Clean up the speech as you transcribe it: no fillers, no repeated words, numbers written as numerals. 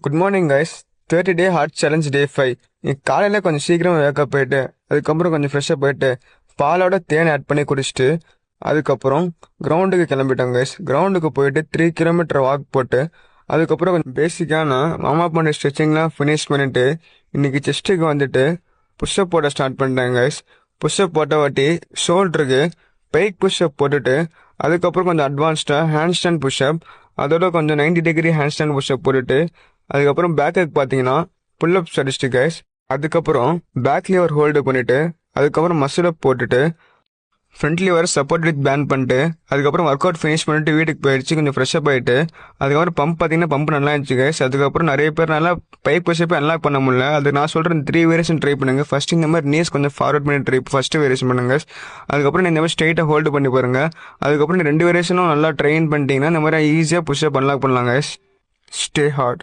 Good morning guys. 30 டே heart challenge டே 5. நீ காலையில் கொஞ்சம் சீக்கிரம் வேக்கப் போயிட்டு அதுக்கப்புறம் கொஞ்சம் ஃப்ரெஷ்ஷாக போயிட்டு பாலோட தேன் ஆட் பண்ணி குடிச்சிட்டு அதுக்கப்புறம் கிரவுண்டுக்கு கிளம்பிட்டோம் கைஸ். கிரவுண்டுக்கு போயிட்டு 3 கிலோமீட்டர் வாக் போட்டு அதுக்கப்புறம் கொஞ்சம் பேசிக்கான வார்ம் அப் பண்ணி ஸ்ட்ரெச்சிங்லாம் ஃபினிஷ் பண்ணிட்டு இன்னைக்கு செஸ்ட்டுக்கு வந்துட்டு புஷ்அப் போட ஸ்டார்ட் பண்ணிட்டேன் கைஸ். புஷ்அப் போட்ட வாட்டி ஷோல்டருக்கு பைக் புஷ்அப் போட்டுட்டு அதுக்கப்புறம் கொஞ்சம் அட்வான்ஸ்டாக ஹேண்ட் ஸ்டாண்ட் புஷ்அப், அதோட கொஞ்சம் 90 டிகிரி ஹேண்ட் ஸ்டாண்ட் புஷ்அப் போட்டுட்டு அதுக்கப்புறம் பேக்குக்கு பார்த்தீங்கன்னா புல்லப் ஸ்டாட்டிஸ்டிக் கைஸ். அதுக்கப்புறம் பேக் லிவர் ஹோல்டு பண்ணிட்டு அதுக்கப்புறம் மசில் அப் போட்டுட்டு ஃப்ரண்ட் லிவர் சப்போர்ட் வித் பேன் பண்ணிட்டு அதுக்கப்புறம் ஒர்க் அவுட் ஃபினிஷ் பண்ணிட்டு வீட்டுக்கு போயிடுச்சு. கொஞ்சம் ஃப்ரெஷ்ஷப் ஆகிட்டு அதுக்கப்புறம் பம்ப் பார்த்தீங்கன்னா பம்ப் நல்லா இருந்துச்சு கைஸ். அதுக்கப்புறம் நிறைய பேர் நல்லா பைப் புஷ்அப் அன்லாக் பண்ண முடியல. அது நான் சொல்கிறேன் 3 வேரியேஷன் ட்ரை பண்ணுங்க. ஃபர்ஸ்ட் இந்த மாதிரி நீஸ் கொஞ்சம் ஃபார்வர்ட் பண்ணி ட்ரை ஃபர்ஸ்ட் வேரியேஷன் பண்ணுங்க. அதுக்கப்புறம் இந்த மாதிரி ஸ்ட்ரைட்டாக ஹோல்டு பண்ணி பாருங்க. அதுக்கப்புறம் 2 வேரியேஷனும் நல்லா ட்ரெயின் பண்ணிட்டீங்கன்னா இந்த மாதிரி ஈஸியாக புஷ்அப் அன்லாக் பண்ணலாம் கைஸ். Stay heart.